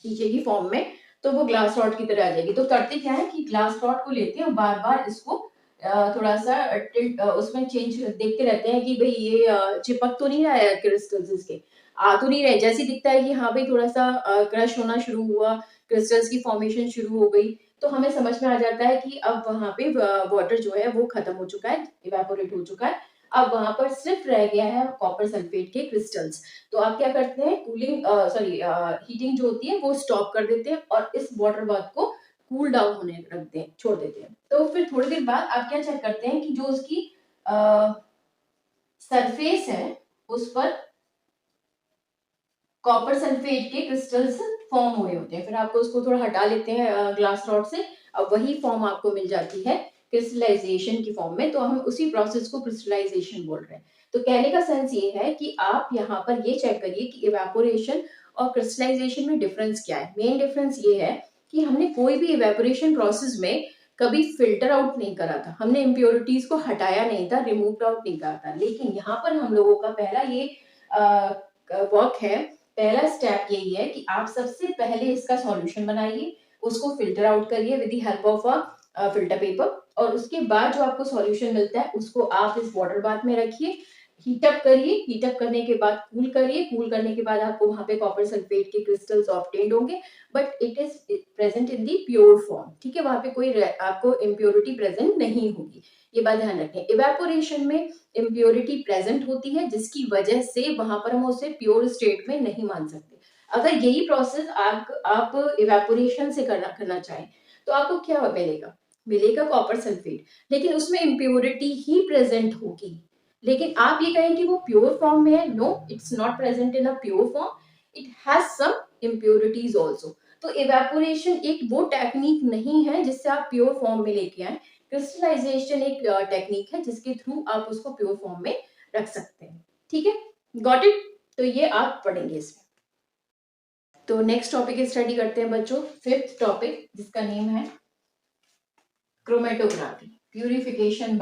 शीशे की फॉर्म में, तो वो ग्लास रॉड की तरह आ जाएगी। तो करते क्या है कि ग्लास रॉड को लेते हैं और बार बार इसको थोड़ा सा टिल्ट उसमें चेंज देखते रहते हैं कि भाई ये चिपक तो नहीं रहा है क्रिस्टल्स इसके, आ तो नहीं रहे, जैसे दिखता है कि हाँ भाई थोड़ा सा क्रश होना शुरू हुआ, क्रिस्टल्स की फॉर्मेशन शुरू हो गई, तो हमें समझ में आ जाता है कि अब वहां पे वाटर जो है वो खत्म हो चुका है, इवेपोरेट हो चुका है। अब वहां पर सिर्फ रह गया है कॉपर सल्फेट के क्रिस्टल्स। तो आप क्या करते हैं, कूलिंग सॉरी हीटिंग जो होती है वो स्टॉप कर देते हैं और इस वाटर बाथ को कूल डाउन होने रख दें, छोड़ देते हैं। तो फिर थोड़ी देर बाद आप क्या चेक करते हैं कि जो उसकी सरफेस है उस पर कॉपर सल्फेट के क्रिस्टल्स फॉर्म हुए होते हैं। फिर आपको उसको थोड़ा हटा लेते हैं ग्लास रॉड से, अब वही फॉर्म आपको मिल जाती है क्रिस्टलाइजेशन की फॉर्म में। तो हम उसी प्रोसेस को क्रिस्टलाइजेशन बोल रहे हैं। तो कहने का सेंस ये है कि आप यहाँ पर ये चेक करिए कि इवेपोरेशन और क्रिस्टलाइजेशन में डिफरेंस क्या है। मेन डिफरेंस ये है कि हमने कोई भी इवेपोरेशन प्रोसेस में कभी फिल्टर आउट नहीं करा था, हमने इम्प्योरिटीज को हटाया नहीं था, रिमूव आउट नहीं करा था। लेकिन यहाँ पर हम लोगों का पहला ये वर्क है, पहला स्टेप यही है कि आप सबसे पहले इसका सॉल्यूशन बनाइए, उसको फिल्टर आउट करिए with the help of a filter paper, और उसके बाद जो आपको सॉल्यूशन मिलता है उसको आप इस वाटर बाथ में रखिए, हीटअप करिए, हीटअप करने के बाद कूल करिए, कूल करने के बाद आपको वहां पे कॉपर सल्फेट के क्रिस्टल्स ऑब्टेन्ड होंगे, but it is present in the pure form. ठीक है, वहां पे कोई आपको इम्प्योरिटी प्रेजेंट नहीं होगी, ये बात ध्यान रखें। इवेपोरेशन में इम्प्योरिटी प्रेजेंट होती है जिसकी वजह से वहां पर हम उसे प्योर स्टेट में नहीं मान सकते। अगर यही प्रोसेस आप इवेपोरेशन से करना चाहें तो आपको क्या मिलेगा, मिलेगा कॉपर सल्फेट, लेकिन उसमें इम्प्योरिटी ही प्रेजेंट होगी। लेकिन आप ये कहें कि वो प्योर फॉर्म में है, no it's not present in a pure form, it has some impurities also. तो इवेपोरेशन एक वो टेक्निक नहीं है जिससे आप प्योर फॉर्म में लेके आए, क्रिस्टलाइजेशन एक टेक्निक है जिसके थ्रू आप उसको प्योर फॉर्म में रख सकते हैं। ठीक है, गॉट इट। तो ये आप पढ़ेंगे इसमें। तो नेक्स्ट टॉपिक स्टडी करते हैं बच्चों, फिफ्थ टॉपिक जिसका नेम है क्रोमेटोग्राफी, प्यूरिफिकेशन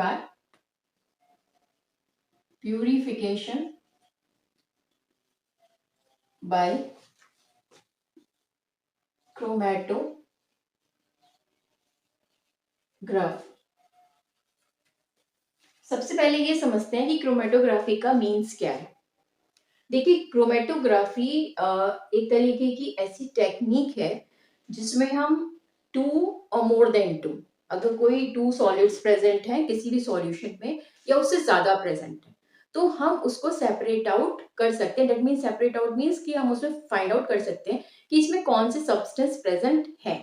बाय क्रोमेटोग्राफ। सबसे पहले ये समझते हैं कि क्रोमेटोग्राफी का मीन्स क्या है। देखिए, क्रोमेटोग्राफी एक तरीके की ऐसी टेक्निक है जिसमें हम to or more than to, अगर कोई टू सॉलिड्स प्रेजेंट है किसी भी सॉल्यूशन में या उससे ज्यादा प्रेजेंट है तो हम उसको सेपरेट आउट कर सकते हैं। That mean separate out means कि हम उसमें फाइंड आउट कर सकते हैं कि इसमें कौन से सब्सटेंस प्रेजेंट है।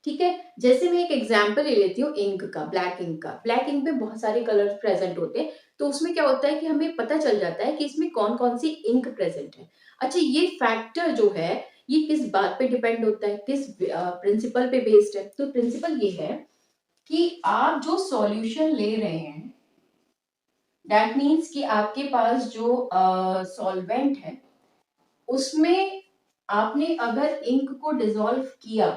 ठीक है, जैसे मैं एक एग्जांपल ले लेती हूँ इंक का, ब्लैक इंक का। ब्लैक इंक में बहुत सारे कलर्स प्रेजेंट होते हैं, तो उसमें क्या होता है कि हमें पता चल जाता है कि इसमें कौन कौन सी इंक प्रेजेंट है। अच्छा, ये फैक्टर जो है ये किस बात पे डिपेंड होता है, किस प्रिंसिपल पे बेस्ड है। तो प्रिंसिपल ये है कि आप जो सॉल्यूशन ले रहे हैं, दैट मीन्स कि आपके पास जो सॉल्वेंट है उसमें आपने अगर इंक को डिसॉल्व किया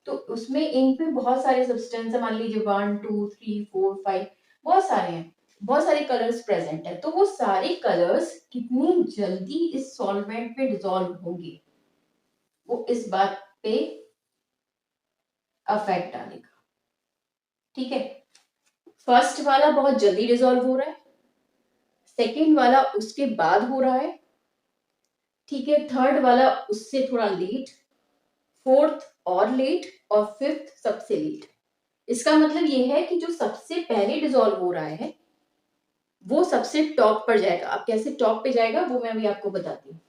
तो उसमें इंक में बहुत सारे सब्सटेंस है, मान लीजिए 1 2 3 4 5, बहुत सारे हैं, बहुत सारे कलर्स प्रेजेंट है। तो वो सारे कलर्स कितनी जल्दी इस सॉल्वेंट पे डिसॉल्व होंगे वो इस बात पे अफेक्ट डालेगा। ठीक है, फर्स्ट वाला बहुत जल्दी डिसॉल्व हो रहा है, सेकेंड वाला उसके बाद हो रहा है, ठीक है, थर्ड वाला उससे थोड़ा लेट, फोर्थ और लेट, और फिफ्थ सबसे लेट। इसका मतलब ये है कि जो सबसे पहले डिसॉल्व हो रहा है वो सबसे टॉप पर जाएगा। अब कैसे टॉप पे जाएगा वो मैं अभी आपको बताती हूँ।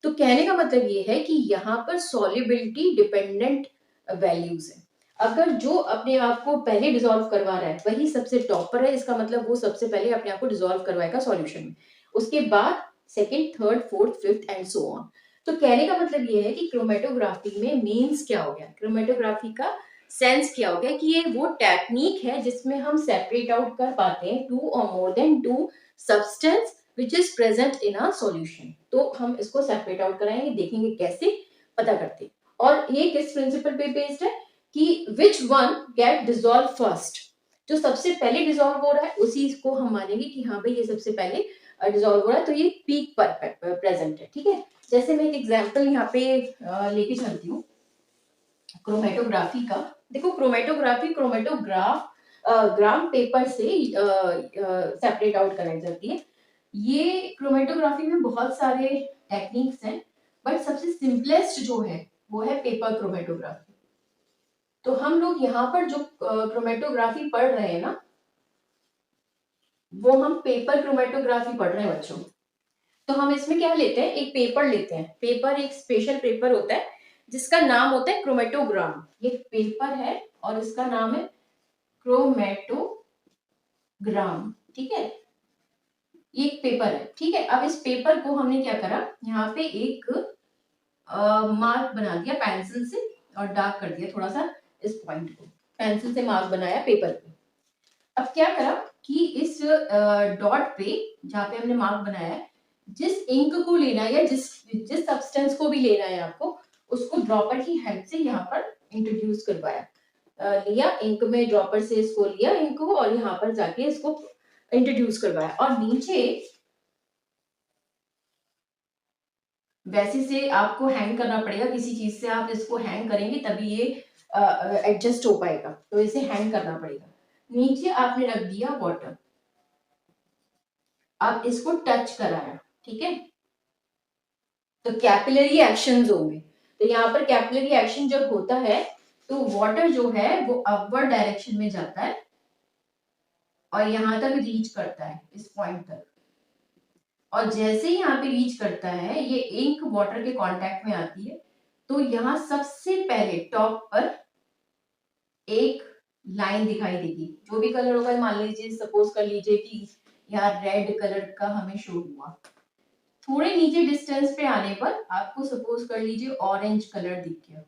तो कहने का मतलब ये है कि यहाँ पर सॉल्युबिलिटी डिपेंडेंट वैल्यूज है। अगर जो अपने आप को पहले डिसॉल्व करवा रहा है वही सबसे टॉप पर है, इसका मतलब वो सबसे पहले अपने आप को डिसॉल्व करवाएगा सॉल्यूशन में, उसके बाद second, third, fourth, fifth and so on. तो कहने का मतलब ये है कि क्रोमेटोग्राफी में मीन्स क्या हो गया, क्रोमेटोग्राफी का सेंस क्या हो गया कि ये वो टेक्निक है जिसमें हम सेपरेट आउट कर पाते हैं two or more than two substance which is present in a solution। तो हम इसको सेपरेट आउट कराएंगे, देखेंगे कैसे, पता करते हैं। और ये किस प्रिंसिपल पे बेस्ड है कि which one get dissolved first, जो सबसे पहले डिसॉल्व हो रहा है उसी को हम मानेंगे कि हाँ भाई ये सबसे पहले डिसॉल्व हो रहा है, तो ये पीक पर प्रेजेंट है। ठीक है, जैसे मैं एक एग्जांपल यहाँ पे लेके चलती हूँ। क्रोमेटोग्राफी का, देखो क्रोमेटोग्राफी क्रोमेटोग्राफ ग्राम पेपर से सेपरेट आउट कराई जाती है। ये क्रोमेटोग्राफी में बहुत सारे टेक्निक्स हैं, बट सबसे सिंपलेस्ट जो है वो है पेपर क्रोमेटोग्राफी। तो हम लोग यहाँ पर जो क्रोमेटोग्राफी पढ़ रहे हैं ना, वो हम पेपर क्रोमेटोग्राफी पढ़ रहे हैं बच्चों। तो हम इसमें क्या लेते हैं, एक पेपर लेते हैं। पेपर एक स्पेशल पेपर होता है जिसका नाम होता है क्रोमेटोग्राम। ये पेपर है और इसका नाम है क्रोमेटोग्राम, ठीक है। ये एक पेपर है, ठीक है। अब इस पेपर को हमने क्या करा, यहाँ पे एक मार्क बना दिया पेंसिल से और डार्क कर दिया थोड़ा सा इस पॉइंट को, पेंसिल से मार्क बनाया पेपर पे। अब क्या करा कि इस डॉट पे जहाँ पे हमने मार्क बनाया है, जिस इंक को लेना है या जिस जिस सब्सटेंस को भी लेना है आपको, उसको ड्रॉपर की हेल्प से यहाँ पर इंट्रोड्यूस करवाया। लिया इंक में, ड्रॉपर से इसको लिया इंक को और यहाँ पर जाके इसको इंट्रोड्यूस करवाया। और नीचे वैसे से आपको हैंग करना पड़ेगा, किसी चीज से आप इसको हैंग करेंगे तभी ये एडजस्ट हो पाएगा, तो इसे हैंग करना पड़ेगा। नीचे आपने रख दिया वाटर, अब इसको टच कराया, ठीक है। तो कैपिलरी एक्शंस होंगे। तो यहाँ पर कैपिलरी एक्शन जब होता है तो वाटर जो है वो अपवर्ड डायरेक्शन में जाता है और यहाँ तक रीच करता है, इस पॉइंट तक। और जैसे ही यहाँ पे रीच करता है, ये इंक वाटर के कांटेक्ट में आती है, तो यहाँ सबसे पहले टॉप पर एक लाइन दिखाई देगी, जो भी कलर होगा। मान लीजिए, सपोज कर लीजिए कि यहाँ रेड कलर का हमें शो हुआ। थोड़े नीचे डिस्टेंस पे आने पर आपको सपोज कर लीजिए ऑरेंज कलर दिख गया।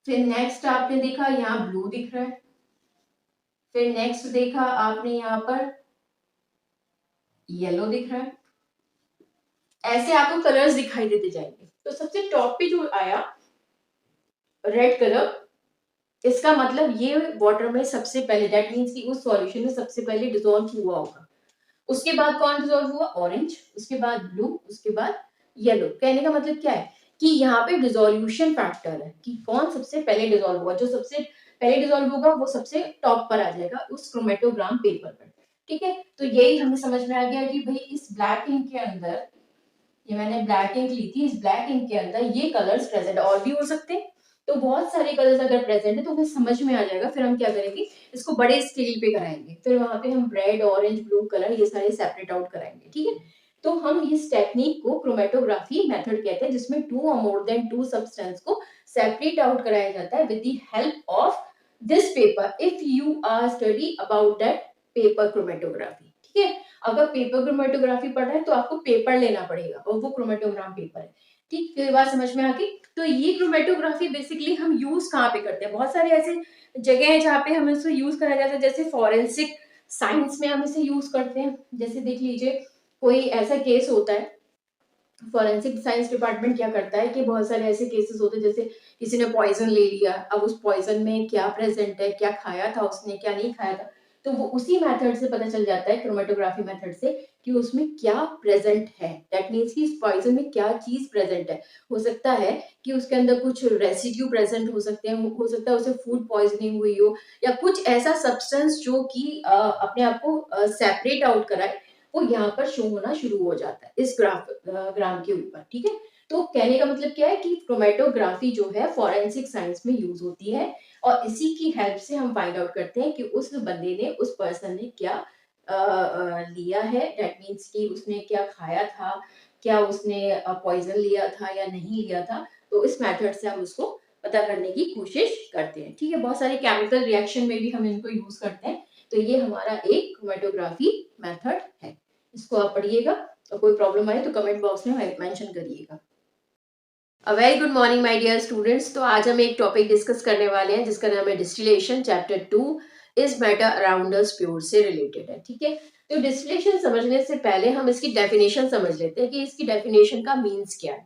फिर नेक्स्ट आपने देखा यहाँ ब्लू दिख रहा है। फिर नेक्स्ट देखा आपने यहाँ पर येलो दिख रहा है। ऐसे आपको कलर्स दिखाई देते जाएंगे। तो सबसे टॉप पे जो आया रेड कलर, इसका मतलब ये वाटर में सबसे पहले, दैट मीन्स कि उस सॉल्यूशन में सबसे पहले डिसॉल्व हुआ होगा। उसके बाद कौन डिसॉल्व हुआ, ऑरेंज, उसके बाद ब्लू, उसके बाद येलो। कहने का मतलब क्या है कि यहाँ पे डिसोल्यूशन फैक्टर है कि कौन सबसे पहले डिसॉल्व हुआ। जो सबसे पहले डिसॉल्व होगा वो सबसे टॉप पर आ जाएगा उस क्रोमेटोग्राम पेपर पर, ठीक है। तो यही हमें समझ में आ गया कि भाई इस ब्लैक इंक के अंदर, ये मैंने ब्लैक इंक ली थी, इस ब्लैक इंक के अंदर ये कलर्स प्रेजेंट, और भी हो सकते हैं। तो बहुत सारे कलर्स अगर प्रेजेंट है तो हमें समझ में आ जाएगा। फिर हम क्या करेंगे, इसको बड़े स्केल पे कराएंगे। फिर वहां पे हम रेड, ऑरेंज, ब्लू कलर ये सारे सेपरेट आउट कराएंगे, ठीक है। तो हम इस टेक्निक को क्रोमेटोग्राफी मेथड कहते हैं, जिसमें two or more than two substance को सेपरेट आउट कराया जाता है with the help of this paper, if you are study about that paper chromatography, ठीक है। अगर पेपर क्रोमेटोग्राफी पढ़ रहे हैं तो आपको पेपर लेना पड़ेगा और वो क्रोमेटोग्राम पेपर है, ठीक। तो ये बात समझ में आ गई। तो ये क्रोमेटोग्राफी बेसिकली हम यूज कहाँ पे करते हैं, बहुत सारे ऐसे जगह है जहाँ पे हम इसको यूज करा जाता है। जैसे फॉरेंसिक साइंस में हम इसे यूज करते हैं। जैसे देख लीजिए, कोई ऐसा केस होता है, फॉरेंसिक साइंस डिपार्टमेंट क्या करता है कि बहुत सारे ऐसे केसेस होते हैं, जैसे किसी ने पॉइजन ले लिया, अब उस पॉइजन में क्या प्रेजेंट है, क्या खाया था उसने, क्या नहीं खाया था, तो वो उसी मेथड से पता चल जाता है, क्रोमेटोग्राफी मेथड से, कि उसमें क्या प्रेजेंट है। दैट मीन्स कि इस पॉइजन में क्या चीज प्रेजेंट है। हो सकता है कि उसके अंदर कुछ रेसिड्यू प्रेजेंट हो सकते हैं, हो सकता है उसे फूड पॉइजनिंग हुई हो, या कुछ ऐसा सब्सटेंस जो कि अपने आप को सेपरेट आउट कराए, वो यहाँ पर शो होना शुरू हो जाता है इस ग्राम के ऊपर, ठीक है। तो कहने का मतलब क्या है कि क्रोमेटोग्राफी जो है फॉरेंसिक साइंस में यूज होती है, और इसी की हेल्प से हम फाइंड आउट करते हैं कि उस बंदे ने, उस पर्सन ने क्या लिया है। दैट मीन्स कि उसने क्या खाया था, क्या उसने पॉइजन लिया था या नहीं लिया था। तो इस मेथड से हम उसको पता करने की कोशिश करते हैं, ठीक है। बहुत सारे केमिकल रिएक्शन में भी हम इनको यूज करते हैं। तो ये हमारा एक क्रोमेटोग्राफी मेथड है। इसको आप पढ़िएगा और कोई प्रॉब्लम आए तो कमेंट बॉक्स में मेंशन करिएगा। A very good morning my dear students. तो आज हम एक टॉपिक डिस्कस करने वाले हैं जिसका नाम है distillation. Chapter 2 is matter around us pure से रिलेटेड है, ठीक है। तो डिस्टिलेशन समझने से पहले हम इसकी डेफिनेशन समझ लेते हैं कि इसकी डेफिनेशन का मीन्स क्या है।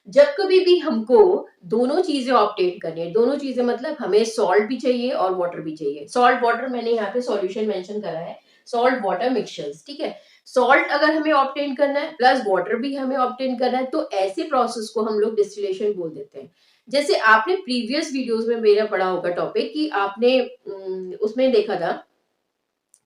जब कभी भी हमको दोनों चीजें ऑब्टेन करनी है, दोनों चीजें मतलब हमें सॉल्ट भी चाहिए और वाटर भी चाहिए। सॉल्ट वाटर मैंने यहाँ पे सॉल्यूशन मेंशन करा है, सॉल्ट वाटर मिक्सचर्स, ठीक है। सॉल्ट अगर हमें ऑब्टेन करना है प्लस वाटर भी हमें ऑब्टेन करना है, तो ऐसे प्रोसेस को हम लोग डिस्टिलेशन बोल देते हैं। जैसे आपने प्रीवियस वीडियोस में मेरा पढ़ा होगा टॉपिक कि आपने उसमें देखा था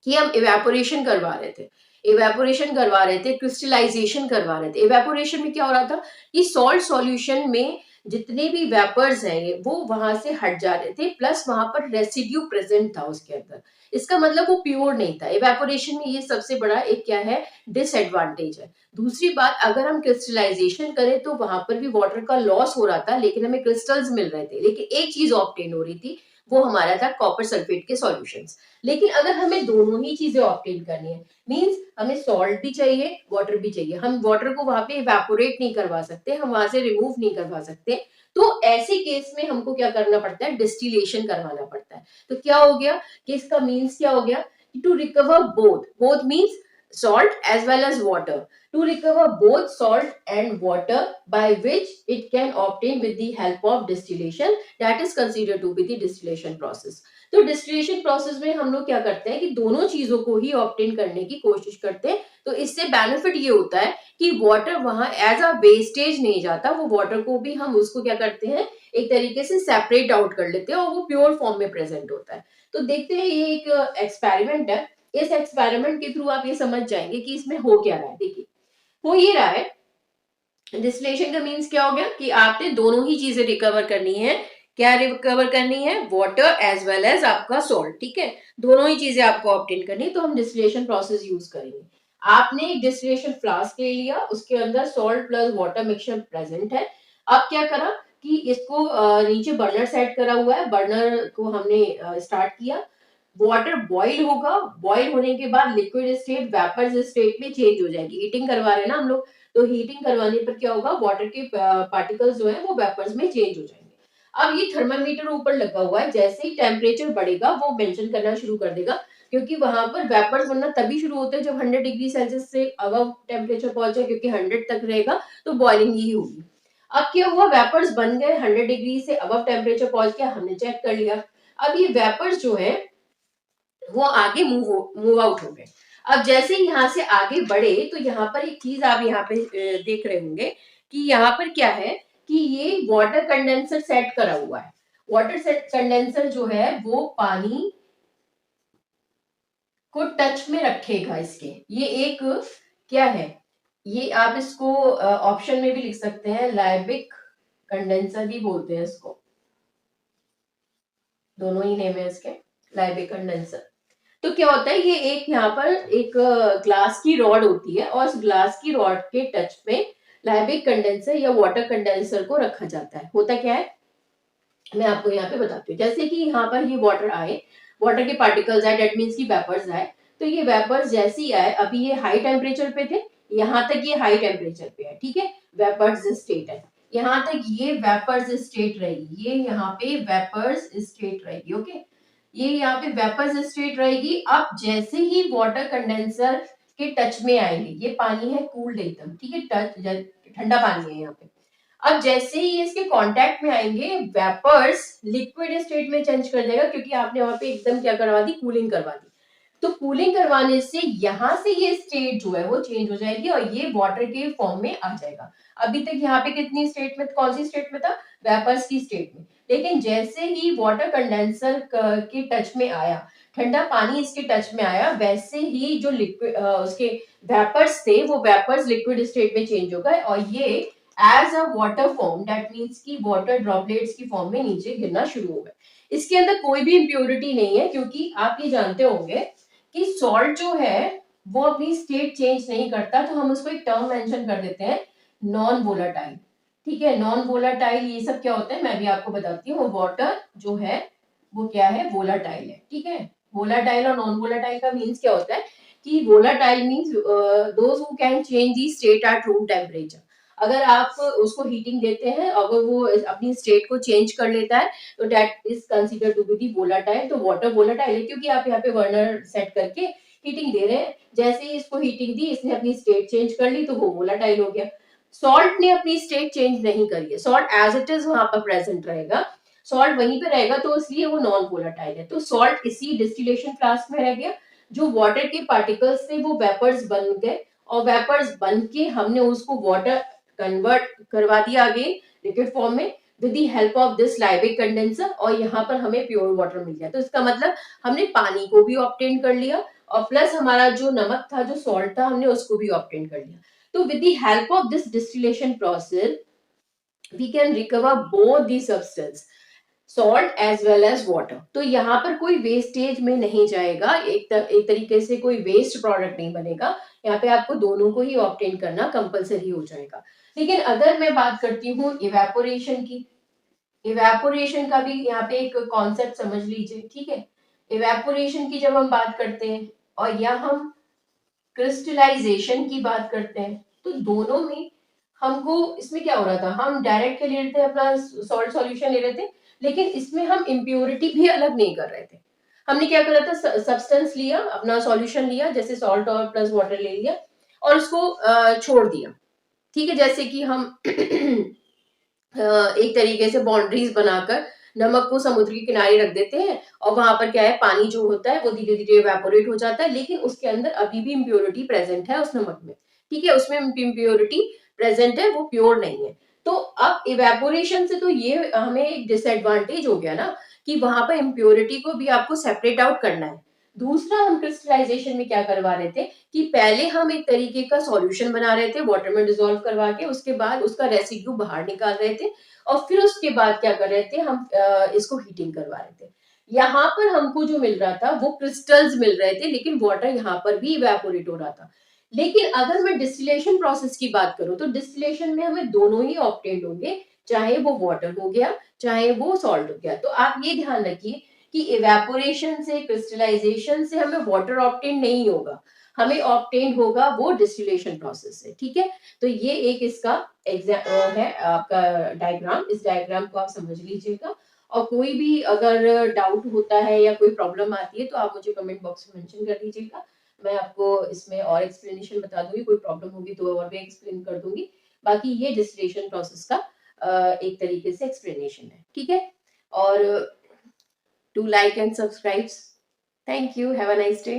कि हम इवेपोरेशन करवा रहे थे, इवेपोरेशन करवा रहे थे, क्रिस्टलाइजेशन करवा रहे थे। इवेपोरेशन में क्या हो रहा था कि सॉल्ट सॉल्यूशन में जितने भी वेपर्स हैं वो वहां से हट जा रहे थे, प्लस वहां पर रेसिड्यू प्रेजेंट था उसके अंदर। इसका मतलब वो प्योर नहीं था। इवेपोरेशन में ये सबसे बड़ा एक क्या है, डिसएडवांटेज है। दूसरी बात, अगर हम क्रिस्टलाइजेशन करें तो वहां पर भी वाटर का लॉस हो रहा था, लेकिन हमें क्रिस्टल्स मिल रहे थे। लेकिन एक चीज ऑब्टेन हो रही थी, वो हमारा था कॉपर सल्फेट के सॉल्यूशंस। लेकिन अगर हमें दोनों ही चीजें ऑब्टेन करनी है, मींस हमें सॉल्ट भी चाहिए, वाटर भी चाहिए, हम वाटर को वहां पे इवेपोरेट नहीं करवा सकते, हम वहां से रिमूव नहीं करवा सकते, तो ऐसे केस में हमको क्या करना पड़ता है, डिस्टिलेशन करवाना पड़ता है। तो क्या हो गया कि इसका मीन्स क्या हो गया, to recover both, both means salt as well as water, to recover both salt and water by which it can obtain with the help of distillation, that is considered to be the distillation process. तो डिस्टिलेशन प्रोसेस में हम लोग क्या करते हैं कि दोनों चीजों को ही ऑब्टेन करने की कोशिश करते हैं। तो इससे बेनिफिट ये होता है कि वाटर वहां एज अ वेस्टेज नहीं जाता, वो वाटर को भी हम उसको क्या करते हैं, एक तरीके से सेपरेट आउट कर लेते हैं और वो प्योर फॉर्म में प्रेजेंट होता है। तो देखते हैं, ये एक एक्सपेरिमेंट है। इस एक्सपेरिमेंट के थ्रू आप ये समझ जाएंगे कि इसमें हो क्या रहा है। देखिए, हो ये रहा है, डिस्टिलेशन का मीन्स क्या हो गया कि आपने दोनों ही चीजें रिकवर करनी है। क्या रिकवर करनी है, वाटर एज वेल एज आपका सॉल्ट, ठीक है, दोनों ही चीजें आपको ऑब्टेन करनी है। तो हम डिस्टिलेशन प्रोसेस यूज करेंगे। आपने एक डिस्टिलेशन फ्लास्क ले लिया, उसके अंदर salt plus water mixture present है। अब क्या करा कि इसको नीचे बर्नर सेट करा हुआ है, बर्नर को हमने स्टार्ट किया। वाटर बॉईल होगा, बॉईल होने के बाद लिक्विड स्टेट वेपर्स स्टेट में चेंज हो जाएगी। हीटिंग करवा रहे हैं ना हम लोग, तो हीटिंग करवाने पर क्या होगा, वाटर के पार्टिकल्स जो है वो वेपर्स में चेंज हो जाएंगे। अब ये थर्मामीटर ऊपर लगा हुआ है, जैसे ही टेम्परेचर बढ़ेगा वो मेंशन करना शुरू कर देगा, क्योंकि वहां पर वेपर्स बनना तभी शुरू होते हैं जब 100 डिग्री सेल्सियस से अबव टेम्परेचर पहुंचे, क्योंकि 100 तक रहेगा तो बॉइलिंग ही होगी। अब क्या हुआ, वेपर्स बन गए, 100 डिग्री से अबव टेम्परेचर पहुंच गया, हमने चेक कर लिया। अब ये वेपर्स जो है वो आगे मूव आउट हो गए। अब जैसे यहाँ से आगे बढ़े तो यहाँ पर एक चीज आप यहाँ पे देख रहे होंगे कि यहाँ पर क्या है कि ये वाटर कंडेंसर सेट करा हुआ है। वाटर सेट कंडेंसर जो है वो पानी को टच में रखेगा इसके। ये एक क्या है, ये आप इसको ऑप्शन में भी लिख सकते हैं, लाइबिक कंडेंसर भी बोलते हैं इसको, दोनों ही नेम है इसके, लाइबिक कंडेंसर। तो क्या होता है, ये एक यहाँ पर एक ग्लास की रॉड होती है और उस ग्लास की रॉड के टच में लाइबिक कंडेंसर या वाटर कंडेंसर को रखा जाता है। होता क्या है, मैं आपको यहाँ पे बताती हूँ। जैसे कि यहाँ पर ये वाटर आए, वाटर के पार्टिकल्स आए, डेट मीन्स की वेपर्स आए। तो ये वेपर्स जैसे ही आए, अभी ये हाई टेम्परेचर पे थे, यहाँ तक ये हाई टेम्परेचर पे है, ठीक है, वेपर्स स्टेट है। यहाँ तक ये वेपर्स स्टेट रहेगी, ये यहाँ पे वेपर्स स्टेट रहेगी, ओके, ये यहाँ पे वेपर्स स्टेट रहेगी। अब जैसे ही वाटर कंडेंसर के टच में आएंगे, ये पानी है कूल्ड एकदम, ठीक है, टच ठंडा पानी है यहाँ पे। अब जैसे ही इसके कांटेक्ट में आएंगे, वेपर्स लिक्विड स्टेट में चेंज कर देगा, क्योंकि आपने वहां पे एकदम क्या करवा दी, कूलिंग करवा दी। तो कूलिंग करवाने से यहाँ से ये स्टेट जो है वो चेंज हो जाएगी और ये वाटर के फॉर्म में आ जाएगा। अभी तक यहाँ पे कितनी स्टेट में, कौन सी स्टेट में था, वेपर्स की स्टेट में। लेकिन जैसे ही वाटर कंडेंसर के टच में आया, ठंडा पानी इसके टच में आया, वैसे ही जो लिक्विड उसके वेपर्स थे वो वेपर्स लिक्विड स्टेट में चेंज हो गए और ये as a water form, that means की वाटर ड्रॉपलेट्स की फॉर्म में नीचे गिरना शुरू हो गए। इसके अंदर कोई भी इम्प्योरिटी नहीं है, क्योंकि आप ये जानते होंगे कि सॉल्ट जो है वो अपनी स्टेट चेंज नहीं करता। तो हम उसको एक टर्म मेंशन कर देते हैं, नॉन वोलाटाइल, ठीक है। नॉन वोलाटाइल ये सब क्या होता है मैं भी आपको बताती हूँ। वाटर जो है वो क्या है, वोलाटाइल है, ठीक है। वोलाटाइल और नॉन वोलाटाइल का मीन्स क्या होता है कि volatile means those who can change the state at room temperature. अगर आप उसको हीटिंग देते हैं, अगर वो अपनी स्टेट को चेंज कर लेता है, तो that is consider to be the volatile. तो वाटर वोलाटाइल है क्योंकि आप यहाँ पे बर्नर सेट करके हीटिंग दे रहे हैं, जैसे ही इसको हीटिंग दी, इसने अपनी स्टेट चेंज कर ली, तो वो वोलाटाइल हो गया। सॉल्ट ने अपनी स्टेट चेंज नहीं करी है, सॉल्ट एज इट इज वहां पर प्रेजेंट रहेगा, सॉल्ट वहीं पे रहेगा, तो इसलिए वो नॉन वोलाटाइल है। तो सॉल्ट इसी डिस्टिलेशन फ्लास्क में रह गया, जो वाटर के पार्टिकल्स थे वो वेपर्स बन गए और वेपर्स बन के हमने उसको वाटर कन्वर्ट करवा दिया अगेन लिक्विड फॉर्म में। With the help of this Liebig condenser, और यहाँ पर हमें प्योर वाटर मिल गया। तो इसका मतलब हमने पानी को भी ऑब्टेन कर लिया और प्लस हमारा जो नमक था, जो सॉल्ट था, हमने उसको भी ऑब्टेन कर लिया। तो with the help of this distillation process we can recover both the substance, salt as well as water. तो यहाँ पर कोई वेस्टेज में नहीं जाएगा, एक तरीके से कोई वेस्ट प्रोडक्ट नहीं बनेगा। यहाँ पे आपको दोनों को ही ऑब्टेन करना कंपलसरी हो जाएगा। लेकिन अगर मैं बात करती हूँ इवेपोरेशन की, इवेपोरेशन का भी यहाँ पे एक कॉन्सेप्ट समझ लीजिए, ठीक है। इवेपोरेशन की जब हम बात करते हैं और या हम क्रिस्टलाइजेशन की बात करते हैं, तो दोनों में हमको इसमें क्या हो रहा था, हम डायरेक्ट के ले रहे थे, अपना सॉल्ट सॉल्यूशन ले रहे थे, लेकिन इसमें हम इम्प्योरिटी भी अलग नहीं कर रहे थे। हमने क्या करा था, सब्सटेंस लिया, अपना सॉल्यूशन लिया, जैसे सॉल्ट और प्लस वाटर ले लिया और उसको छोड़ दिया, ठीक है। जैसे कि हम एक तरीके से बाउंड्रीज बनाकर नमक को समुद्र के किनारे रख देते हैं और वहां पर क्या है, पानी जो होता है वो धीरे धीरे इवेपोरेट हो जाता है, लेकिन उसके अंदर अभी भी इम्प्योरिटी प्रेजेंट है उस नमक में, ठीक है, उसमें इम्प्योरिटी प्रेजेंट है, वो प्योर नहीं है। तो अब इवेपोरेशन से तो ये हमें एक डिसएडवांटेज हो गया ना, कि वहां पर इम्प्योरिटी को भी आपको सेपरेट आउट करना है। दूसरा, हम क्रिस्टलाइजेशन में क्या करवा रहे थे कि पहले हम एक तरीके का सॉल्यूशन बना रहे थे वाटर में डिसॉल्व करवा के, उसके बाद उसका रेसिड्यू बाहर निकाल रहे थे और फिर उसके बाद क्या कर रहे थे, हम इसको हीटिंग करवा रहे थे। यहाँ पर हमको जो मिल रहा था वो क्रिस्टल्स मिल रहे थे, लेकिन वाटर यहाँ पर भी इवेपोरेट हो रहा था। लेकिन अगर मैं डिस्टिलेशन प्रोसेस की बात करूं, तो डिस्टिलेशन में हमें दोनों ही ऑब्टेन होंगे, चाहे वो वाटर हो गया चाहे वो सॉल्ट हो गया। तो आप ये ध्यान रखिए कि इवेपोरेशन से, क्रिस्टलाइजेशन से हमें वाटर ऑब्टेन नहीं होगा, हमें ऑब्टेन होगा वो डिस्टिलेशन प्रोसेस से, ठीक है। तो ये एक इसका है आपका डायग्राम, इस डायग्राम को आप समझ लीजिएगा। और कोई भी अगर डाउट होता है या कोई प्रॉब्लम आती है तो आप मुझे कमेंट बॉक्स में मेंशन कर दीजिएगा, मैं आपको इसमें और एक्सप्लेनेशन बता दूंगी, कोई प्रॉब्लम होगी तो और भी एक्सप्लेन कर दूंगी। बाकी ये डिस्टिलेशन प्रोसेस का एक तरीके से एक्सप्लेनेशन है, ठीक है। और do like and subscribe. Thank you, have a nice day.